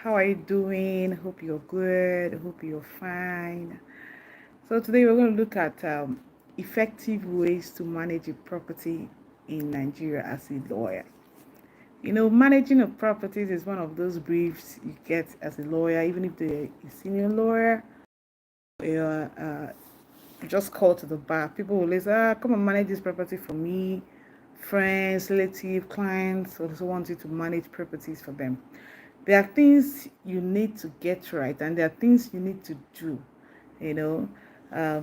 How are you doing? Hope you're good. Hope you're fine. So today we're going to look at effective ways to manage a property in Nigeria as a lawyer. Managing of properties is one of those briefs you get as a lawyer, even if you're a senior lawyer, you're just called to the bar. People will say, come and manage this property for me. Friends, relatives, clients also want you to manage properties for them. There are things you need to get right, and there are things you need to do,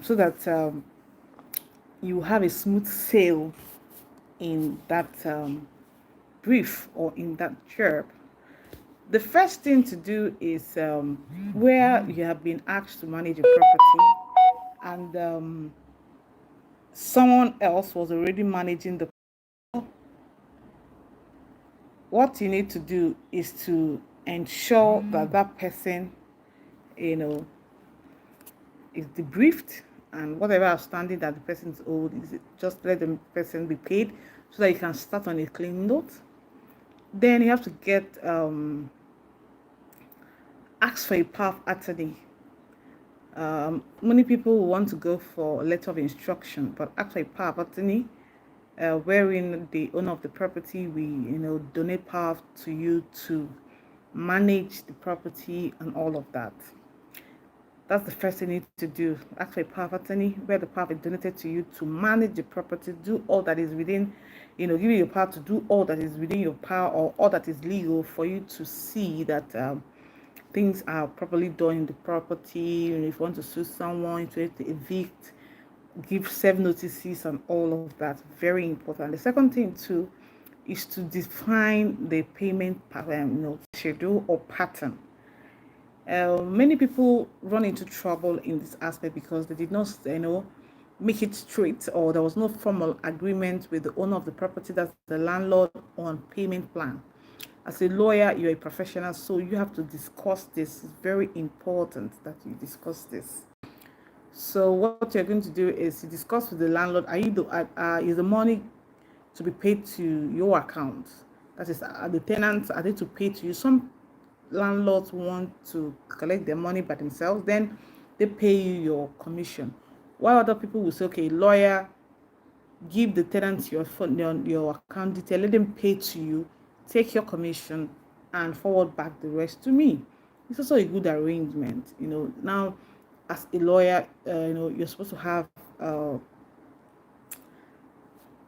so that you have a smooth sail in that brief or in that job. The first thing to do is where you have been asked to manage a property and someone else was already managing the. What you need to do is to ensure that that person, you know, is debriefed, and whatever outstanding that the person is owed, is just let the person be paid so that you can start on a clean note. Then you have to get ask for a power of attorney. Many people want to go for a letter of instruction, but ask for a power of attorney, wherein the owner of the property we donate power to you to manage the property and all of that. That's the first thing you need to do. Ask for a power of attorney where the power is donated to you to manage the property, do all that is within, give you your power to do all that is within your power or all that is legal for you to see that things are properly done in the property. If you want to sue someone, if you want to evict, give serve notices and all of that. Very important. The second thing too is to define the payment schedule or pattern. Many people run into trouble in this aspect because they did not, make it straight, or there was no formal agreement with the owner of the property, that's the landlord, on payment plan. As a lawyer, you're a professional, so you have to discuss this. It's very important that you discuss this. So what you're going to do is you discuss with the landlord, is the money to be paid to your account? That is, the tenants, are they to pay to you? Some landlords want to collect their money by themselves, then they pay you your commission. While other people will say, okay, lawyer, give the tenants your phone, your account detail, let them pay to you, take your commission, and forward back the rest to me. It's also a good arrangement. Now, as a lawyer, you're supposed to have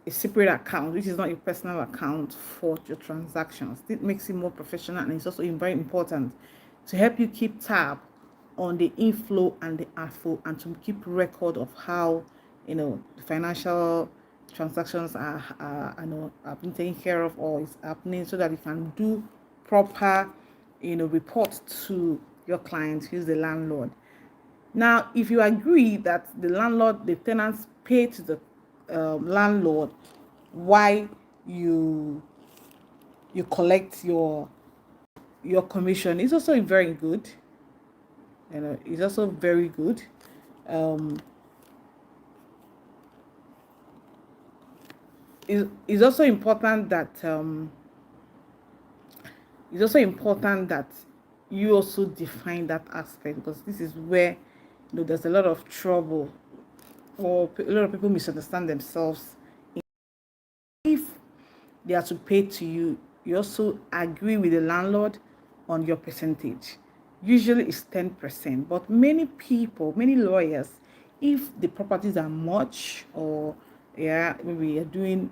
a separate account, which is not your personal account, for your transactions. It makes it more professional, and it's also very important to help you keep tab on the inflow and the outflow, and to keep record of how the financial transactions are being taken care of or is happening, so that you can do proper report to your clients, who's the landlord. Now, if you agree that the tenants pay to the landlord, why you collect your commission, is also very good. It's also very good. It's also important that you also define that aspect, because this is where there's a lot of trouble, or a lot of people misunderstand themselves. If they are to pay to you, you also agree with the landlord on your percentage. Usually it's 10%, but many lawyers, if the properties are much, or maybe you're doing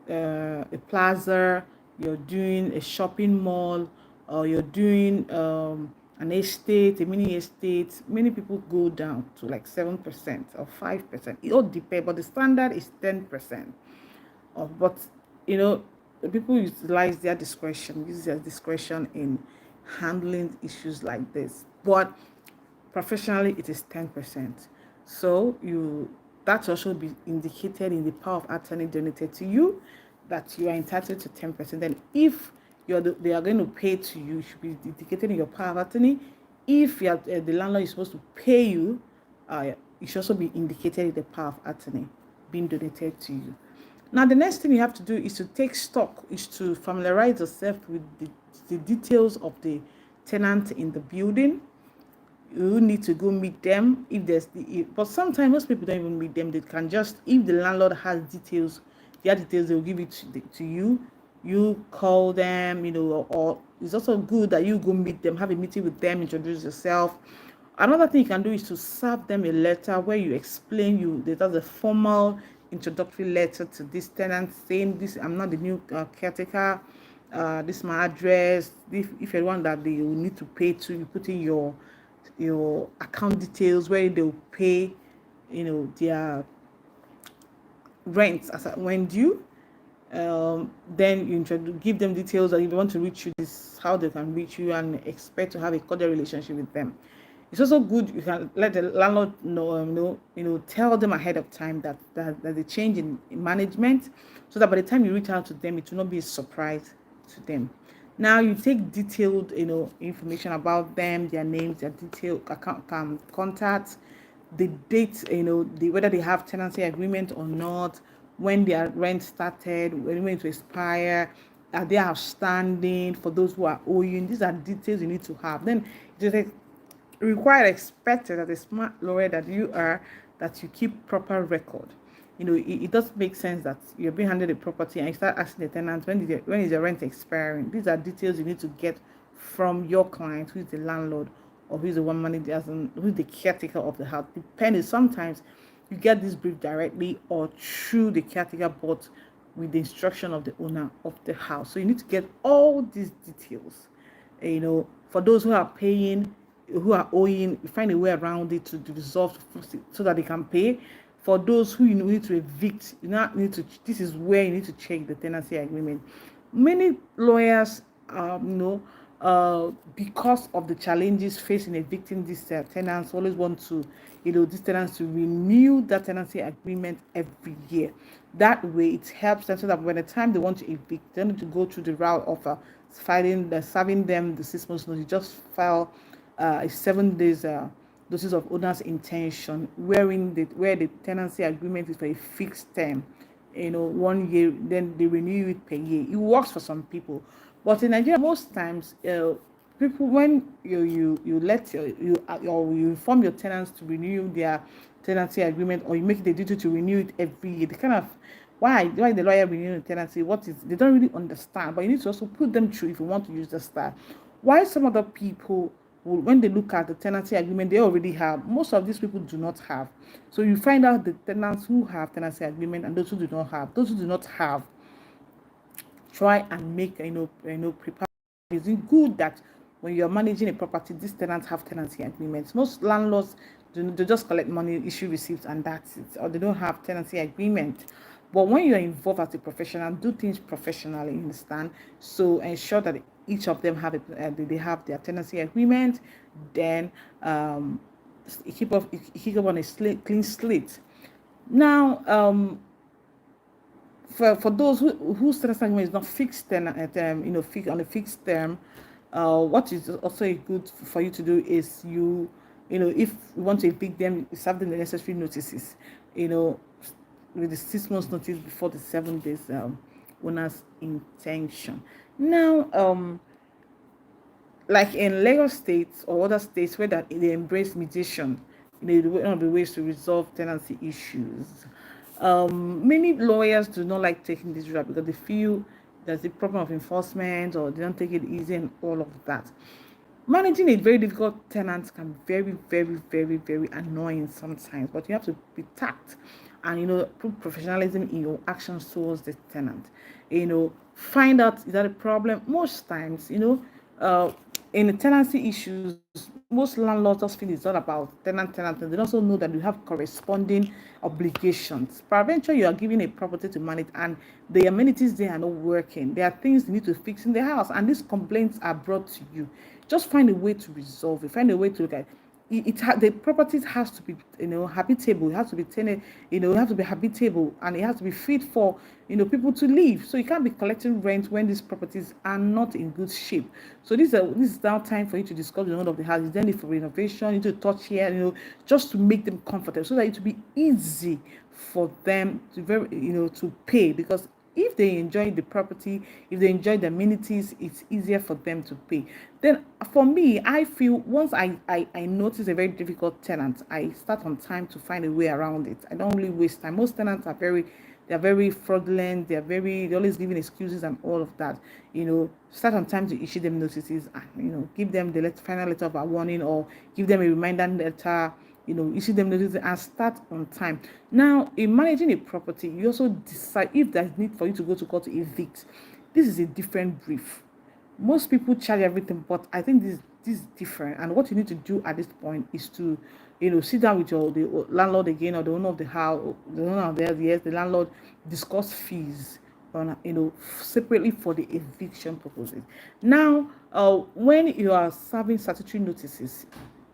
a plaza, you're doing a shopping mall, or you're doing an estate, a mini estate, many people go down to like 7% or 5%. It all depends, but the standard is 10%. But people use their discretion in handling issues like this. But professionally, it is 10%. So that also be indicated in the power of attorney donated to you, that you are entitled to 10%. Then if they are going to pay to you, it should be indicated in your power of attorney. If the landlord is supposed to pay you, it should also be indicated in the power of attorney being donated to you. Now, the next thing you have to do is to take stock, is to familiarize yourself with the details of the tenant in the building. You need to go meet them if there's but sometimes most people don't even meet them. They can just, if the landlord has details, their details, they'll give it to you. You call them, or it's also good that you go meet them, have a meeting with them, introduce yourself. Another thing you can do is to serve them a letter where you explain, there's a formal introductory letter to this tenant saying, this, I'm not the new caretaker, this is my address. If you're one that they will need to pay to, you put in your account details where they'll pay, their rent as when due. Then you give them details, or if they want to reach you, this is how they can reach you, and expect to have a cordial relationship with them. It's also good you can let the landlord know, tell them ahead of time that the change in management, so that by the time you reach out to them, it will not be a surprise to them. Now you take detailed, information about them, their names, their detailed account contacts, the date, whether they have tenancy agreement or not, when their rent started, when it will expire, are they outstanding, for those who are owing. These are details you need to have. Then it is required, expected, that a smart lawyer that you are, that you keep proper record. It does make sense that you're being handed a property and you start asking the tenant, when is the rent expiring. These are details you need to get from your client, who is the landlord, or who is the one managing, who is the caretaker of the house. Depending, sometimes you get this brief directly or through the caretaker, but with the instruction of the owner of the house. So you need to get all these details. For those who are paying, who are owing, you find a way around it to resolve, so that they can pay. For those who need to evict, this is where you need to check the tenancy agreement. Many lawyers, because of the challenges facing evicting these tenants, always want to, these tenants to renew that tenancy agreement every year. That way, it helps them, so that by the time they want to evict, they don't need to go through the route of serving them the 6 months notice. Just file a 7 days notice of owner's intention, where the tenancy agreement is for a fixed term, 1 year, then they renew it per year. It works for some people, but in Nigeria, most times, people, when you inform your tenants to renew their tenancy agreement, or you make it a duty to renew it every year, they kind of, why the lawyer renew the tenancy? They don't really understand. But you need to also put them through if you want to use the style. Why some other people, when they look at the tenancy agreement, they already have. Most of these people do not have. So you find out the tenants who have tenancy agreement and those who do not have. Those who do not have, try and make prepare. Is it good that when you're managing a property, these tenants have tenancy agreements? Most landlords they just collect money, issue receipts, and that's it, or they don't have tenancy agreement. But when you're involved as a professional, do things professionally, understand? So ensure that each of them they have their tenancy agreement. Then keep up on a clean slate. Now, for those whose tenancy agreement is not fixed term, on a fixed term, what is also good for you to do is if you want to evict them, serve them the necessary notices, with the 6 months notice before the 7 days owner's intention. Now, like in Lagos states or other states where they embrace mediation, one of the ways to resolve tenancy issues. Many lawyers do not like taking this route because they feel there's a problem of enforcement, or they don't take it easy, and all of that. Managing a very difficult tenant can be very, very, very, very annoying sometimes, but you have to be tact and put professionalism in your actions towards the tenant. Find out, is that a problem? Most times, in the tenancy issues, most landlords just feel it's all about tenant. And they also know that you have corresponding obligations. Peradventure, you are giving a property to manage, and the amenities there are not working. There are things you need to fix in the house, and these complaints are brought to you. Just find a way to resolve it. Find a way to look at it. The properties has to be habitable. It has to be tenant. It has to be habitable, and it has to be fit for people to live. So you can't be collecting rent when these properties are not in good shape. So this is now time for you to discuss the owner of the house. Is there need for renovation? You need to touch here, just to make them comfortable, so that it will be easy for them to to pay. Because If they enjoy the property, if they enjoy the amenities, it's easier for them to pay. Then for me, I feel once I notice a very difficult tenant, I start on time to find a way around it. I don't really waste time. Most tenants are very fraudulent, they're always giving excuses and all of that. Start on time to issue them notices, and give them the final letter of a warning, or give them a reminder letter, issue them notices, and start on time. Now, in managing a property, you also decide if there's need for you to go to court to evict. This is a different brief. Most people charge everything, but I think this is different. And what you need to do at this point is to sit down with the landlord again, or the owner of the house, the owner of the landlord, discuss fees on separately for the eviction purposes. Now, when you are serving statutory notices,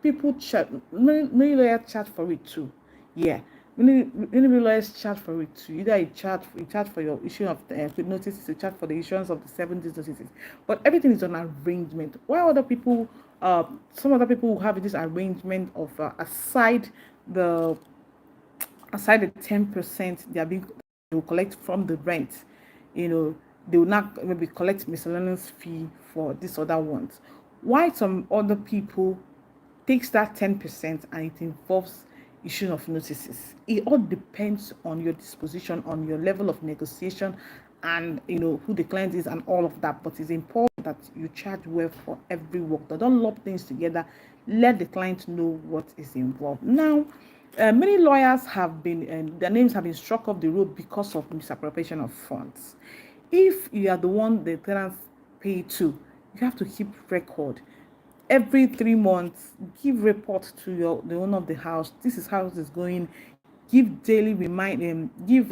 people charge, many lawyers charge for it too. Yeah, many lawyers charge for it too. Either you charge for your issue of notices, you charge for the issuance of the 7 days notices. But everything is on arrangement. While some other people will have this arrangement of aside the 10% they will collect from the rent, they will not maybe collect miscellaneous fee for this other ones. Why some other people takes that 10% and it involves issuing of notices. It all depends on your disposition, on your level of negotiation, and who the client is and all of that. But it's important that you charge well for every work. Don't lump things together. Let the client know what is involved. Now, many lawyers have been, their names have been struck off the road because of misappropriation of funds. If you are the one the tenants pay to, you have to keep record. Every 3 months, give report to the owner of the house. This is how it is going. Give daily give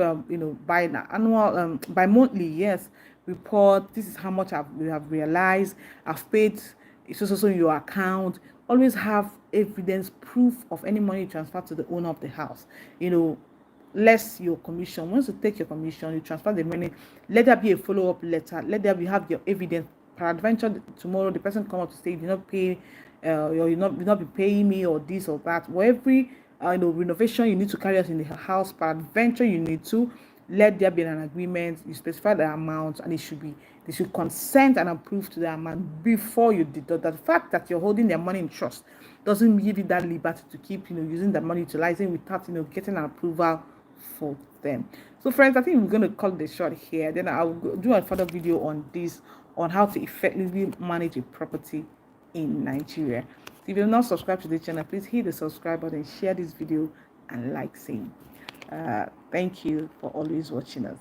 by annual by monthly, yes, report. This is how much we have realized. I've paid. It's also in your account. Always have evidence, proof of any money transferred to the owner of the house. Less your commission. Once you take your commission, you transfer the money. Let there be a follow-up letter. Let there be have your evidence. Peradventure tomorrow the person come up to say you not pay, or you not be paying me, or this or that. For every renovation you need to carry out in the house, peradventure you need to let there be an agreement. You specify the amount, and they should consent and approve to the amount before you deduct. The fact that you're holding their money in trust doesn't give you that liberty to keep using the money, utilizing without getting an approval for them. So friends, I think we're going to call the short here. Then I'll do a further video on this, on how to effectively manage a property in Nigeria. If you're not subscribed to the channel, please hit the subscribe button, share this video, and like saying. Thank you for always watching us.